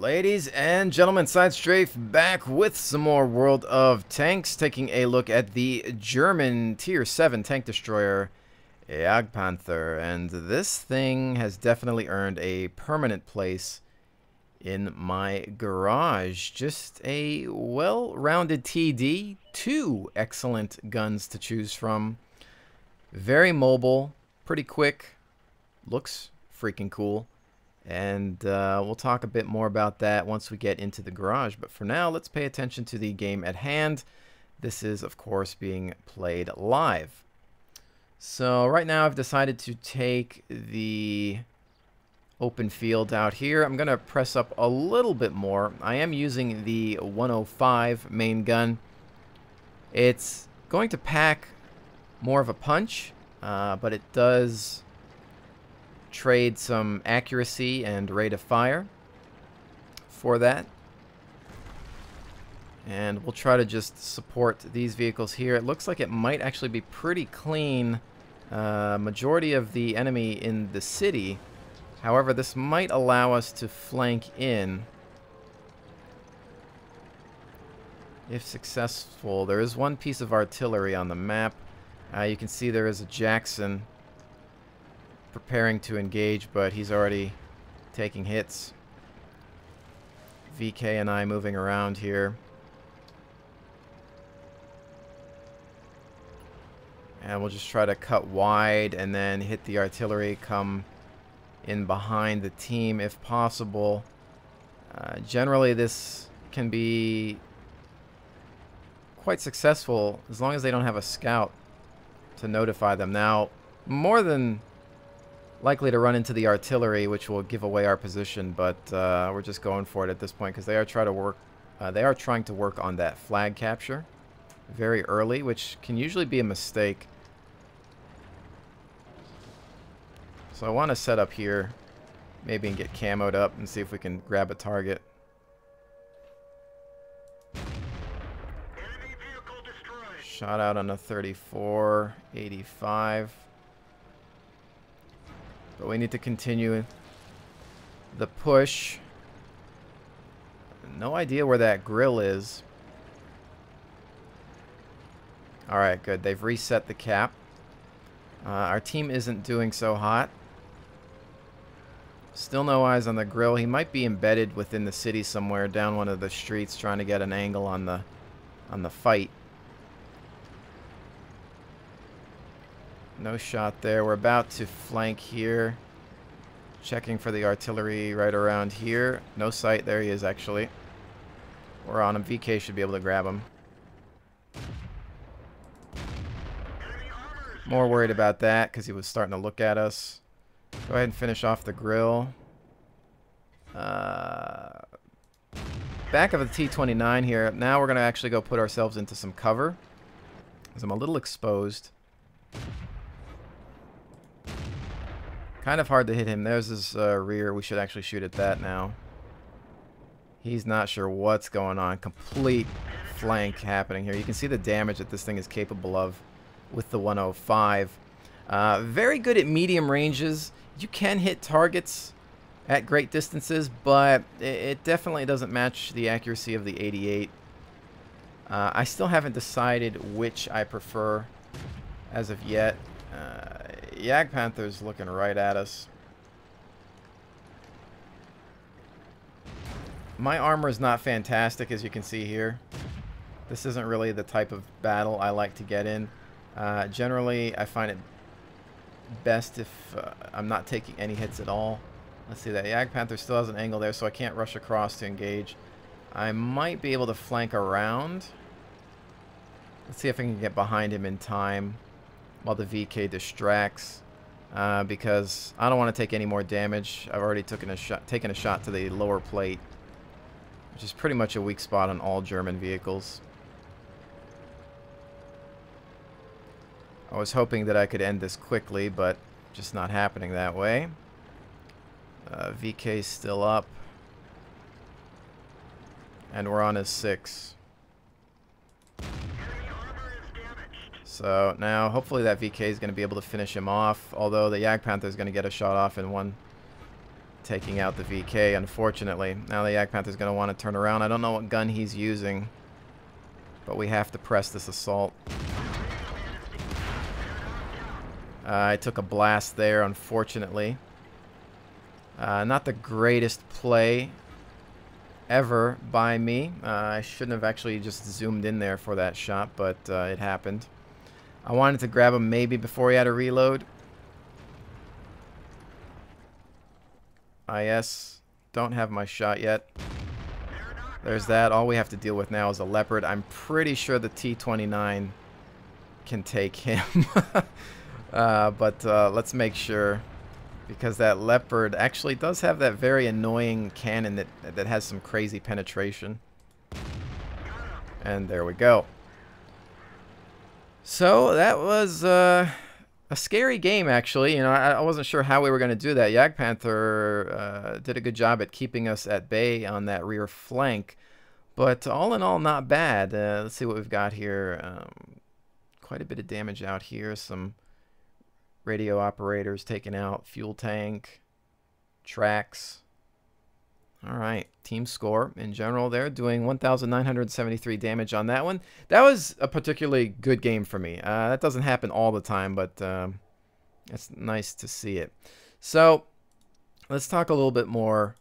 Ladies and gentlemen, SideStrafe back with some more World of Tanks, taking a look at the German Tier 7 tank destroyer, JagdPanther. And this thing has definitely earned a permanent place in my garage. Just a well-rounded TD, two excellent guns to choose from. Very mobile, pretty quick, looks freaking cool. And we'll talk a bit more about that once we get into the garage. But for now, let's pay attention to the game at hand. This is, of course, being played live. So right now I've decided to take the open field out here. I'm going to press up a little bit more. I am using the 105 main gun. It's going to pack more of a punch, but it does trade some accuracy and rate of fire for that. And we'll try to just support these vehicles here. It looks like it might actually be pretty clean. Majority of the enemy in the city. However, this might allow us to flank in. If successful, there is one piece of artillery on the map. You can see there is a Jackson preparing to engage, but he's already taking hits. VK and I moving around here. And we'll just try to cut wide and then hit the artillery, come in behind the team if possible. Generally this can be quite successful as long as they don't have a scout to notify them. Now, more than likely to run into the artillery, which will give away our position, but we're just going for it at this point because they are trying to work on that flag capture very early, which can usually be a mistake. So I want to set up here, maybe, and get camoed up and see if we can grab a target. Enemy vehicle destroyed. Shot out on a 34-85. But we need to continue the push. No idea where that grill is. Alright, good. They've reset the cap. Our team isn't doing so hot. Still no eyes on the grill. He might be embedded within the city somewhere down one of the streets trying to get an angle on the fight. No shot there. We're about to flank here. Checking for the artillery right around here. No sight. There he is, actually. We're on him. VK should be able to grab him. More worried about that because he was starting to look at us. Go ahead and finish off the grill. Back of the T-29 here. Now we're going to actually go put ourselves into some cover because I'm a little exposed. Kind of hard to hit him. There's his rear. We should actually shoot at that now. He's not sure what's going on. Complete flank happening here. You can see the damage that this thing is capable of with the 105. Very good at medium ranges. You can hit targets at great distances, but it definitely doesn't match the accuracy of the 88. I still haven't decided which I prefer as of yet. JagdPanther's looking right at us. My armor is not fantastic, as you can see here. This isn't really the type of battle I like to get in. Generally, I find it best if I'm not taking any hits at all. Let's see, that JagdPanther still has an angle there, so I can't rush across to engage. I might be able to flank around. Let's see if I can get behind him in time while the VK distracts, because I don't want to take any more damage. I've already taken a shot to the lower plate, which is pretty much a weak spot on all German vehicles. I was hoping that I could end this quickly, but just not happening that way. VK's still up, and we're on his 6. So now, hopefully that VK is going to be able to finish him off, although the JagdPanther is going to get a shot off in one taking out the VK, unfortunately. Now the JagdPanther's going to want to turn around. I don't know what gun he's using, but we have to press this assault. I took a blast there, unfortunately. Not the greatest play ever by me. I shouldn't have actually just zoomed in there for that shot, but it happened. I wanted to grab him maybe before he had to reload. IS, don't have my shot yet. There's that. All we have to deal with now is a Leopard. I'm pretty sure the T-29 can take him. But let's make sure, because that Leopard actually does have that very annoying cannon that has some crazy penetration. And there we go. So that was a scary game, actually. You know, I wasn't sure how we were going to do that. JagdPanther did a good job at keeping us at bay on that rear flank. But all in all, not bad. Let's see what we've got here. Quite a bit of damage out here. Some radio operators taken out, fuel tank, tracks. All right, team score in general there, doing 1,973 damage on that one. That was a particularly good game for me. That doesn't happen all the time, but it's nice to see it. So let's talk a little bit more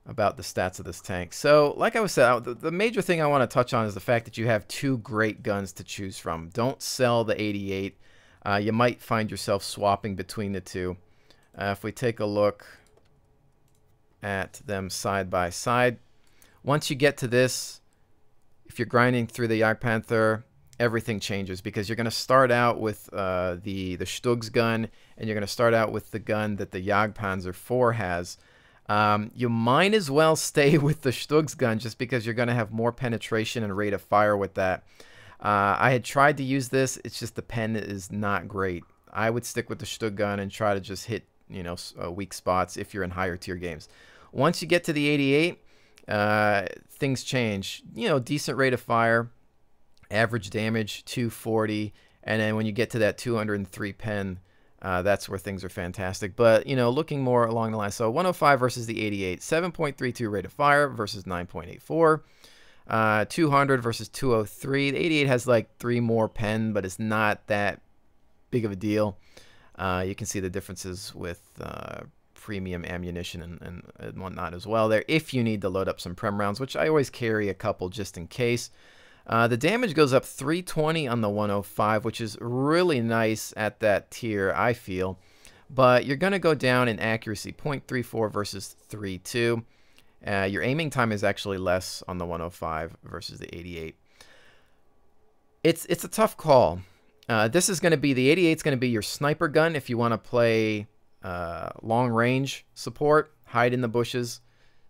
about the stats of this tank. So like I was saying, the major thing I want to touch on is the fact that you have two great guns to choose from. Don't sell the 88. You might find yourself swapping between the two. If we take a look at them side by side, once you get to this, if you're grinding through the JagdPanther, everything changes, because you're going to start out with the Stugs gun, and you're going to start out with the gun that the Jagdpanzer IV has. You might as well stay with the Stugs gun, just because you're going to have more penetration and rate of fire with that. I had tried to use this. It's just the pen is not great. I would stick with the Stug gun and try to just hit, you know, weak spots if you're in higher tier games. Once you get to the 88, things change. You know, decent rate of fire, average damage 240, and then when you get to that 203 pen, that's where things are fantastic. But, you know, looking more along the line, so 105 versus the 88, 7.32 rate of fire versus 9.84. 200 versus 203. The 88 has like 3 more pen, but it's not that big of a deal. You can see the differences with premium ammunition and whatnot as well there, if you need to load up some prem rounds, which I always carry a couple just in case. The damage goes up 320 on the 105, which is really nice at that tier, I feel. But you're going to go down in accuracy, 0.34 versus 3.2. Your aiming time is actually less on the 105 versus the 88. It's a tough call. This is going to be, the 88 is going to be your sniper gun if you want to play long range support, hide in the bushes,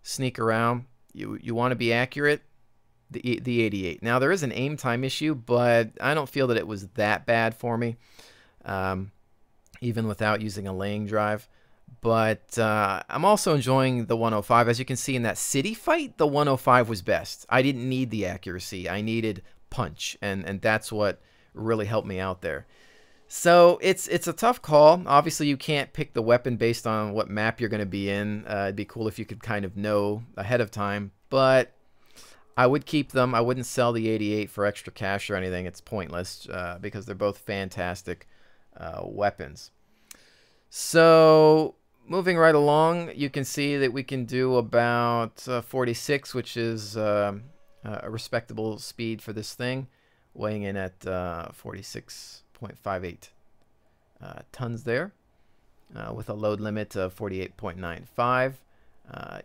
sneak around. You want to be accurate, the 88. Now there is an aim time issue, but I don't feel that it was that bad for me, even without using a laying drive. But I'm also enjoying the 105. As you can see in that city fight, the 105 was best. I didn't need the accuracy. I needed punch, and that's what really helped me out there. So it's a tough call. Obviously, you can't pick the weapon based on what map you're going to be in. It'd be cool if you could kind of know ahead of time. But I would keep them. I wouldn't sell the 88 for extra cash or anything. It's pointless because they're both fantastic weapons. So moving right along, you can see that we can do about 46, which is a respectable speed for this thing, weighing in at 46.58 tons there, with a load limit of 48.95.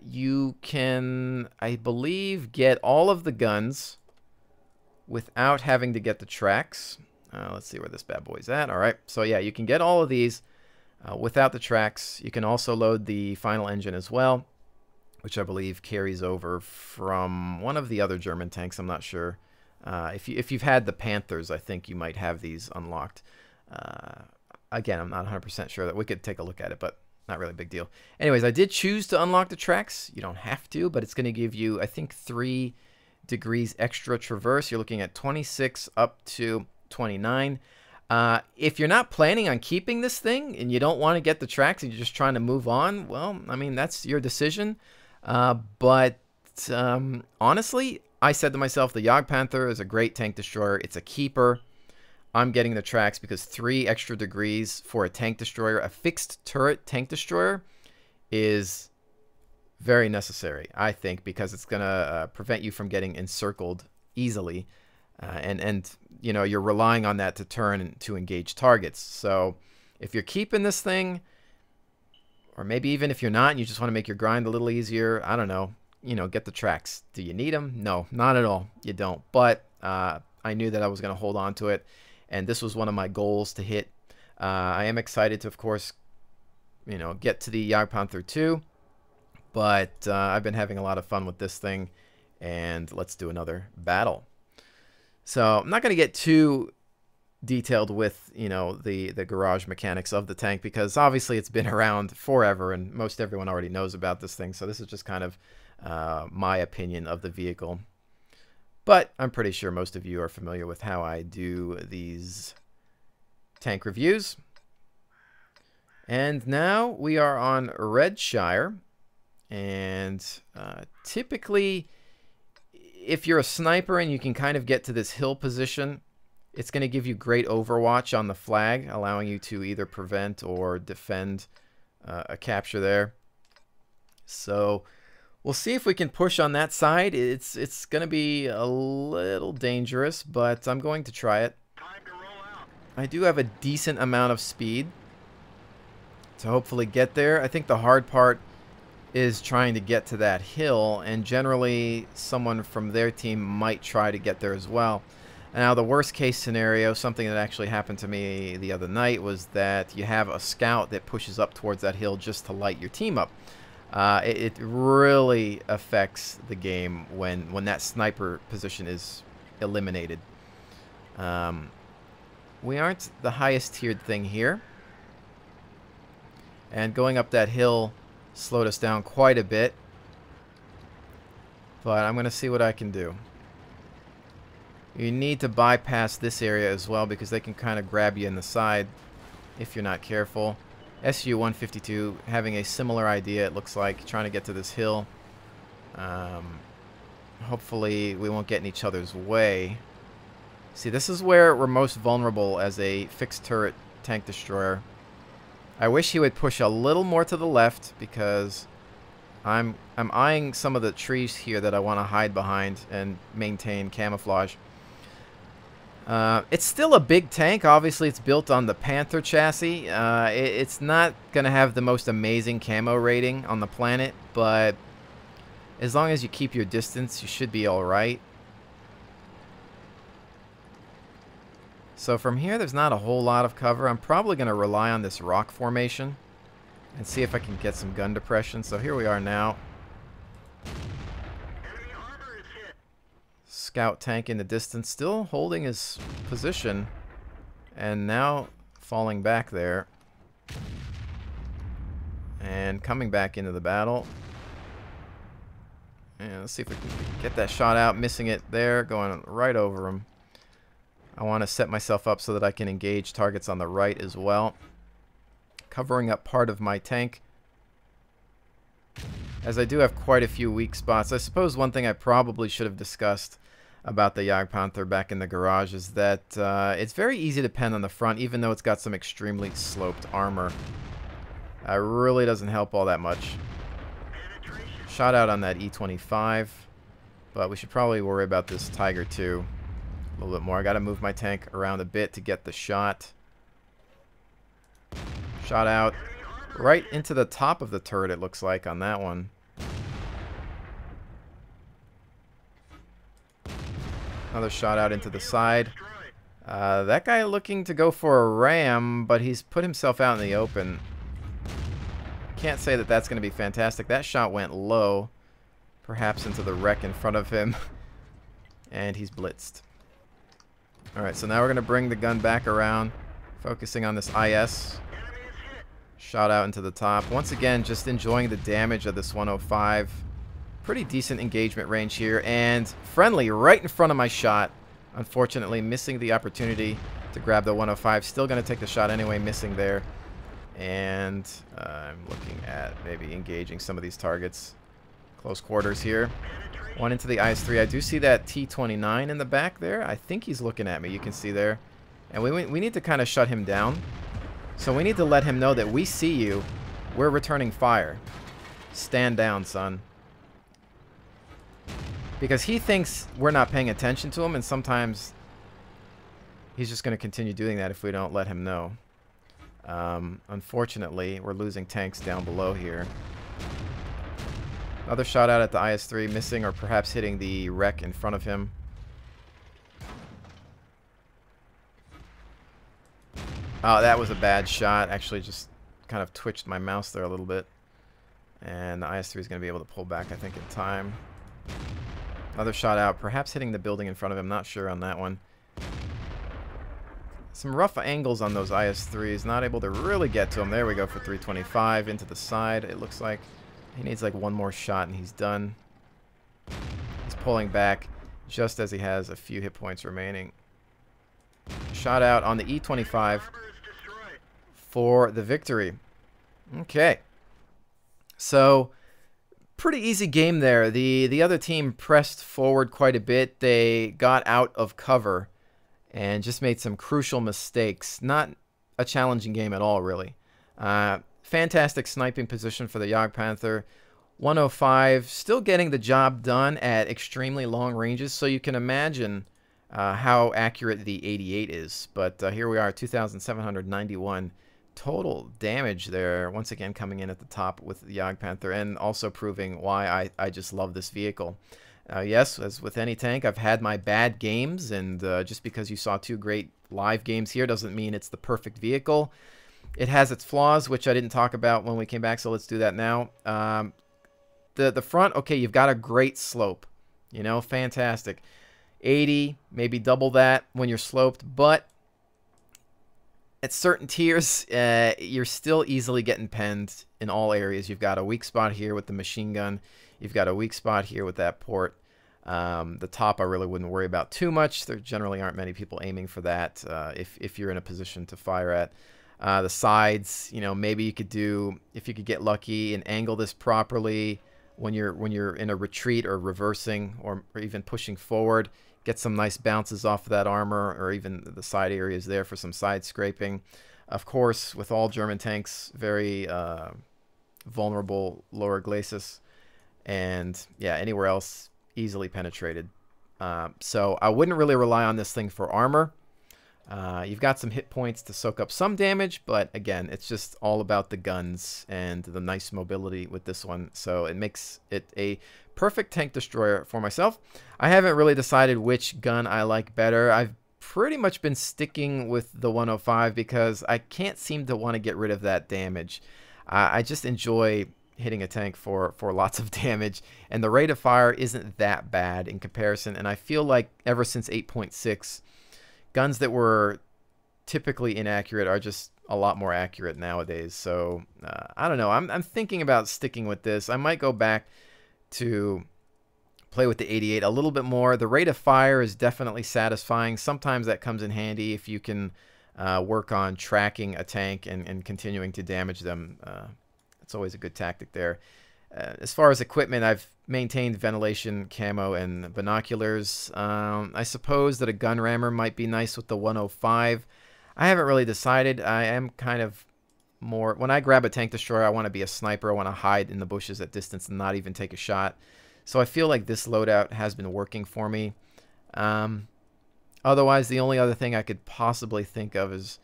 You can, I believe, get all of the guns without having to get the tracks. Let's see where this bad boy's at. All right, so yeah, you can get all of these without the tracks. You can also load the final engine as well, which I believe carries over from one of the other German tanks. I'm not sure. If you've had the Panthers, I think you might have these unlocked. Again, I'm not 100% sure. That we could take a look at it, but not really a big deal. Anyways, I did choose to unlock the tracks. You don't have to, but it's going to give you, I think, 3 degrees extra traverse. You're looking at 26 up to 29. If you're not planning on keeping this thing and you don't want to get the tracks and you're just trying to move on, well, I mean, that's your decision. But honestly, I said to myself, the JagdPanther is a great tank destroyer. It's a keeper. I'm getting the tracks because 3 extra degrees for a tank destroyer, a fixed turret tank destroyer, is very necessary, I think, because it's going to prevent you from getting encircled easily. And you know, you're relying on that to turn to engage targets. So if you're keeping this thing, or maybe even if you're not and you just want to make your grind a little easier, I don't know, you know, get the tracks. Do you need them? No, not at all. You don't. But I knew that I was going to hold on to it, and this was one of my goals to hit. I am excited to, of course, you know, get to the JagdPanther 2, but I've been having a lot of fun with this thing, and let's do another battle. So I'm not going to get too detailed with, you know, the garage mechanics of the tank, because obviously it's been around forever and most everyone already knows about this thing. So this is just kind of my opinion of the vehicle. But I'm pretty sure most of you are familiar with how I do these tank reviews. And now we are on Redshire. And typically, if you're a sniper and you can kind of get to this hill position, it's going to give you great overwatch on the flag, allowing you to either prevent or defend a capture there. So we'll see if we can push on that side. It's going to be a little dangerous, but I'm going to try it. I do have a decent amount of speed to hopefully get there. I think the hard part is trying to get to that hill, and generally someone from their team might try to get there as well. Now, the worst case scenario, something that actually happened to me the other night, was that you have a scout that pushes up towards that hill just to light your team up. It really affects the game when that sniper position is eliminated. We aren't the highest tiered thing here, and going up that hill slowed us down quite a bit, but I'm going to see what I can do. You need to bypass this area as well, because they can kind of grab you in the side if you're not careful. SU-152 having a similar idea, it looks like, trying to get to this hill. Hopefully we won't get in each other's way. See, this is where we're most vulnerable as a fixed turret tank destroyer. I wish he would push a little more to the left, because I'm eyeing some of the trees here that I want to hide behind and maintain camouflage. It's still a big tank. Obviously, it's built on the Panther chassis. It's not going to have the most amazing camo rating on the planet, but as long as you keep your distance, you should be all right. So from here, there's not a whole lot of cover. I'm probably going to rely on this rock formation and see if I can get some gun depression. So here we are now. Scout tank in the distance, still holding his position, and now falling back there and coming back into the battle. And let's see if we can get that shot out, missing it there, going right over him. I want to set myself up so that I can engage targets on the right as well, covering up part of my tank, as I do have quite a few weak spots. I suppose one thing I probably should have discussed about the JagdPanther back in the garage is that it's very easy to pen on the front, even though it's got some extremely sloped armor. It really doesn't help all that much. Shot out on that E25, but we should probably worry about this Tiger too a little bit more. I got to move my tank around a bit to get the shot. Shot out right into the top of the turret, it looks like, on that one. Another shot out into the side. That guy looking to go for a ram, but he's put himself out in the open. Can't say that that's going to be fantastic. That shot went low, perhaps into the wreck in front of him, and he's blitzed. Alright, so now we're going to bring the gun back around, focusing on this IS. Shot out into the top. Once again, just enjoying the damage of this 105. Pretty decent engagement range here, and friendly right in front of my shot. Unfortunately, missing the opportunity to grab the 105. Still going to take the shot anyway, missing there. And I'm looking at maybe engaging some of these targets. Close quarters here. One into the IS-3. I do see that T-29 in the back there. I think he's looking at me. You can see there. And we need to kind of shut him down. So we need to let him know that we see you. We're returning fire. Stand down, son. Because he thinks we're not paying attention to him, and sometimes he's just going to continue doing that if we don't let him know. Unfortunately, we're losing tanks down below here. Another shot out at the IS-3, missing or perhaps hitting the wreck in front of him. Oh, that was a bad shot. Actually, just kind of twitched my mouse there a little bit. And the IS-3 is going to be able to pull back, I think, in time. Another shot out, perhaps hitting the building in front of him. Not sure on that one. Some rough angles on those IS-3s. Not able to really get to him. There we go for 325 into the side. It looks like he needs like one more shot and he's done. He's pulling back just as he has a few hit points remaining. Shot out on the E-25 for the victory. Okay. So, pretty easy game there. The other team pressed forward quite a bit. They got out of cover and just made some crucial mistakes. Not a challenging game at all, really. Fantastic sniping position for the JagdPanther. 105, still getting the job done at extremely long ranges, so you can imagine how accurate the 88 is. But here we are, 2,791 total damage there. Once again, coming in at the top with the JagdPanther, and also proving why I just love this vehicle. Yes, as with any tank, I've had my bad games, and just because you saw 2 great live games here doesn't mean it's the perfect vehicle. It has its flaws, which I didn't talk about when we came back, so let's do that now. The front, okay, you've got a great slope. You know, fantastic. 80, maybe double that when you're sloped, but at certain tiers, you're still easily getting penned in all areas. You've got a weak spot here with the machine gun. You've got a weak spot here with that port. The top I really wouldn't worry about too much. There generally aren't many people aiming for that if you're in a position to fire at. The sides, you know, maybe you could do, if you could get lucky and angle this properly when you're in a retreat or reversing or even pushing forward, get some nice bounces off of that armor, or even the side areas there for some side scraping. Of course, with all German tanks, very vulnerable lower glacis, and yeah, anywhere else easily penetrated. So I wouldn't really rely on this thing for armor. You've got some hit points to soak up some damage, but again, it's just all about the guns and the nice mobility with this one. So it makes it a perfect tank destroyer for myself. I haven't really decided which gun I like better. I've pretty much been sticking with the 105 because I can't seem to want to get rid of that damage. I just enjoy hitting a tank for lots of damage, and the rate of fire isn't that bad in comparison. And I feel like ever since 8.6, guns that were typically inaccurate are just a lot more accurate nowadays. So I don't know. I'm thinking about sticking with this. I might go back to play with the 88 a little bit more. The rate of fire is definitely satisfying. Sometimes that comes in handy if you can work on tracking a tank and continuing to damage them. It's always a good tactic there. As far as equipment, I've maintained ventilation, camo, and binoculars. I suppose that a gun rammer might be nice with the 105. I haven't really decided. I am kind of more... When I grab a tank destroyer, I want to be a sniper. I want to hide in the bushes at distance and not even take a shot. So I feel like this loadout has been working for me. Otherwise, the only other thing I could possibly think of is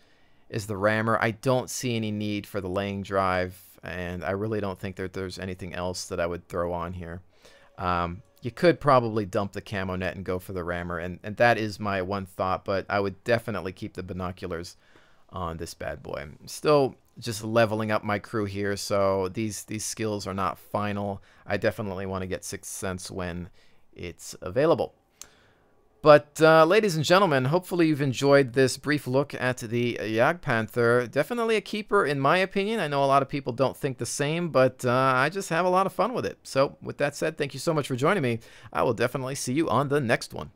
the rammer. I don't see any need for the laying drive, and I really don't think that there's anything else that I would throw on here. You could probably dump the camo net and go for the rammer, and that is my one thought, but I would definitely keep the binoculars on this bad boy. I'm still just leveling up my crew here, so these skills are not final. I definitely want to get Sixth Sense when it's available. But ladies and gentlemen, hopefully you've enjoyed this brief look at the JagdPanther. Definitely a keeper in my opinion. I know a lot of people don't think the same, but I just have a lot of fun with it. So with that said, thank you so much for joining me. I will definitely see you on the next one.